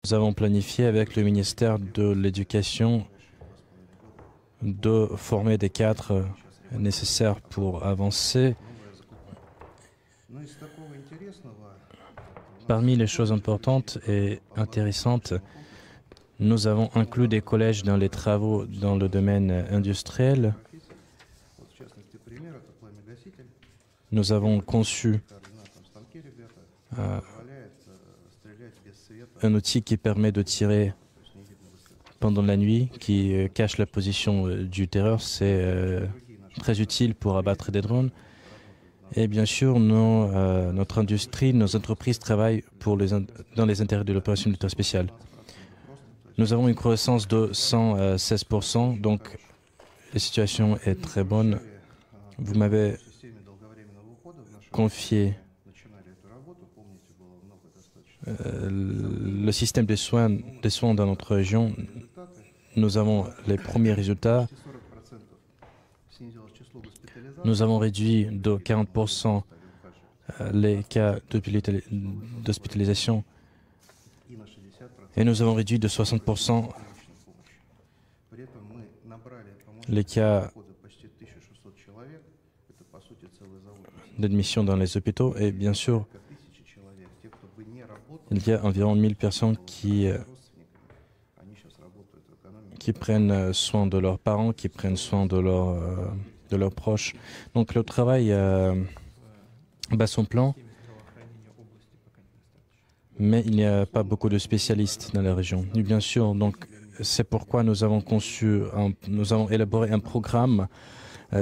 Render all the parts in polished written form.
Nous avons planifié avec le ministère de l'Éducation de former des cadres nécessaires pour avancer. Parmi les choses importantes et intéressantes, nous avons inclus des collèges dans les travaux dans le domaine industriel. Nous avons conçu un outil qui permet de tirer pendant la nuit, qui cache la position du tireur. C'est très utile pour abattre des drones. Et bien sûr, notre industrie, nos entreprises travaillent dans les intérêts de l'opération militaire spéciale. Nous avons une croissance de 116%, donc la situation est très bonne. Vous m'avez confié le système des soins dans notre région. Nous avons les premiers résultats. Nous avons réduit de 40% les cas d'hospitalisation et nous avons réduit de 60% les cas d'admission dans les hôpitaux. Et bien sûr, il y a environ 1000 personnes qui prennent soin de leurs parents, qui prennent soin de leurs proches. Donc le travail bat son plan, mais il n'y a pas beaucoup de spécialistes dans la région. Et bien sûr, donc c'est pourquoi nous avons élaboré un programme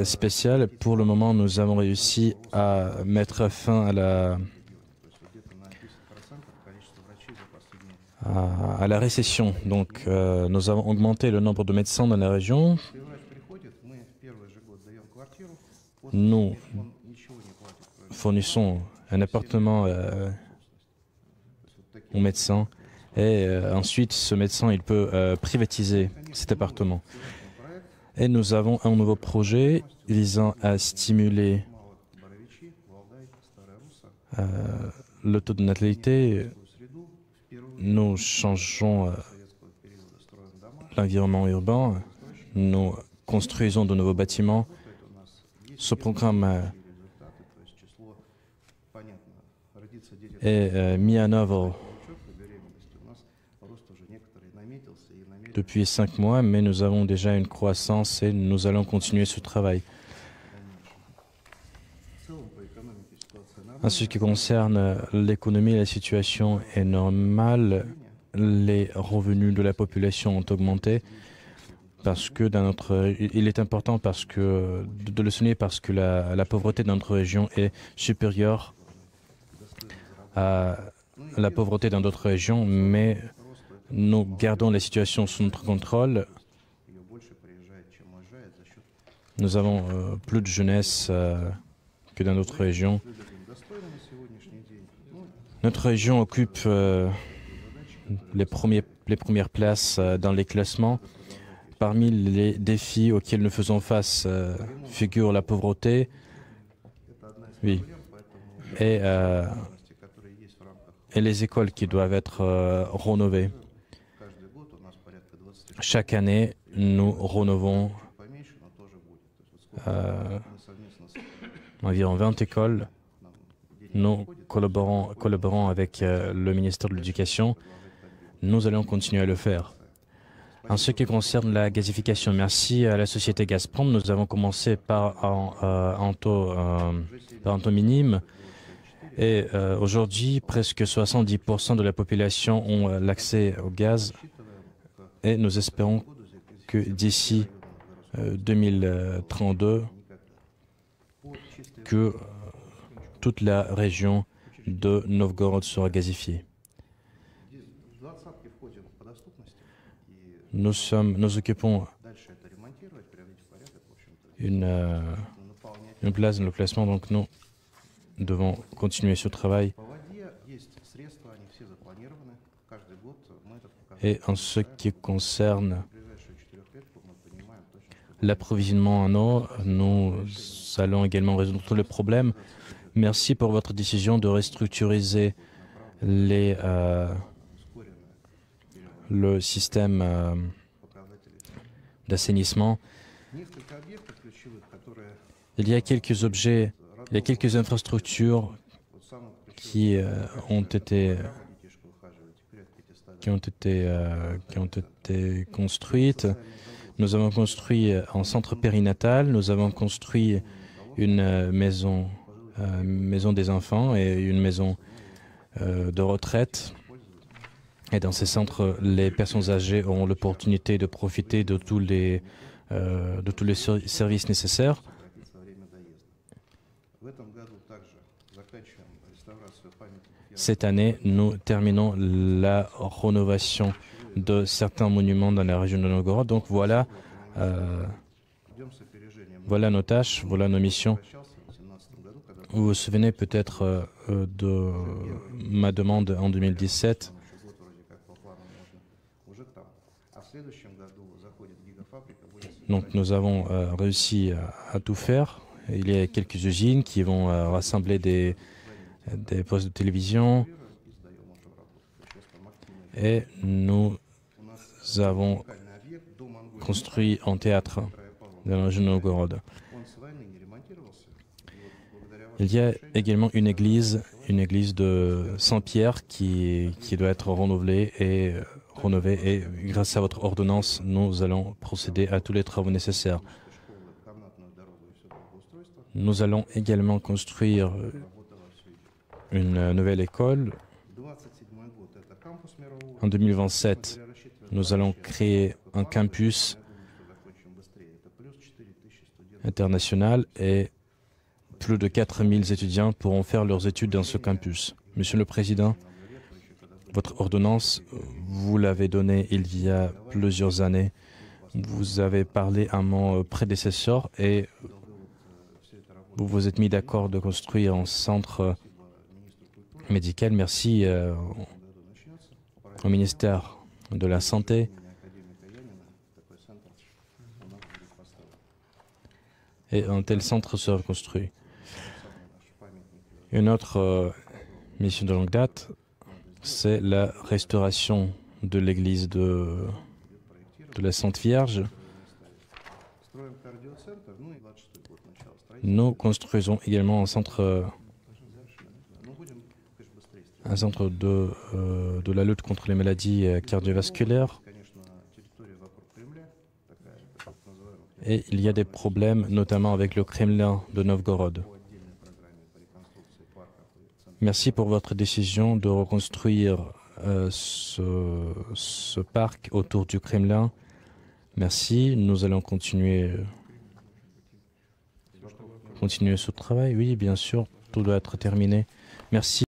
spécial. Pour le moment, nous avons réussi à mettre fin à la récession. Donc, nous avons augmenté le nombre de médecins dans la région. Nous fournissons un appartement au médecin et ensuite, ce médecin, il peut privatiser cet appartement. Et nous avons un nouveau projet visant à stimuler le taux de natalité. Nous changeons l'environnement urbain, nous construisons de nouveaux bâtiments. Ce programme est mis en œuvre depuis 5 mois, mais nous avons déjà une croissance et nous allons continuer ce travail. En ce qui concerne l'économie, la situation est normale. Les revenus de la population ont augmenté parce que il est important de le souligner parce que la pauvreté dans notre région est supérieure à la pauvreté dans d'autres régions, mais nous gardons la situation sous notre contrôle. Nous avons plus de jeunesse que dans d'autres régions. Notre région occupe les premières places dans les classements. Parmi les défis auxquels nous faisons face figure la pauvreté, oui, et les écoles qui doivent être rénovées. Chaque année, nous rénovons environ 20 écoles. Nous collaborons avec le ministère de l'Éducation. Nous allons continuer à le faire. En ce qui concerne la gazification, merci à la société Gazprom. Nous avons commencé par un taux minime. Et aujourd'hui, presque 70% de la population ont l'accès au gaz. Et nous espérons que d'ici 2032, que toute la région de Novgorod sera gazifiée. Nous occupons une place dans le classement, donc nous devons continuer ce travail. Et en ce qui concerne l'approvisionnement en eau, nous allons également résoudre tous les problèmes. Merci pour votre décision de restructuriser les le système d'assainissement. Il y a quelques objets, il y a quelques infrastructures qui ont été construites. Nous avons construit un centre périnatal, nous avons construit une maison des enfants et une maison de retraite. Et dans ces centres, les personnes âgées auront l'opportunité de profiter de tous les services nécessaires. Cette année, nous terminons la rénovation de certains monuments dans la région de Novgorod. Donc voilà, voilà nos tâches, voilà nos missions. Vous vous souvenez peut-être de ma demande en 2017. Donc nous avons réussi à tout faire. Il y a quelques usines qui vont rassembler des postes de télévision et nous avons construit un théâtre dans la région de Novgorod. Il y a également une église de Saint-Pierre qui doit être rénovée et grâce à votre ordonnance, nous allons procéder à tous les travaux nécessaires. Nous allons également construire une nouvelle école. En 2027, nous allons créer un campus international et plus de 4000 étudiants pourront faire leurs études dans ce campus. Monsieur le Président, votre ordonnance, vous l'avez donnée il y a plusieurs années. Vous avez parlé à mon prédécesseur et vous vous êtes mis d'accord de construire un centre médical. Merci au ministère de la Santé. Et un tel centre sera construit. Une autre mission de longue date, c'est la restauration de l'église de la Sainte Vierge. Nous construisons également un centre de la lutte contre les maladies cardiovasculaires. Et il y a des problèmes, notamment avec le Kremlin de Novgorod. Merci pour votre décision de reconstruire ce parc autour du Kremlin. Merci. Nous allons continuer ce travail. Oui, bien sûr, tout doit être terminé. Merci.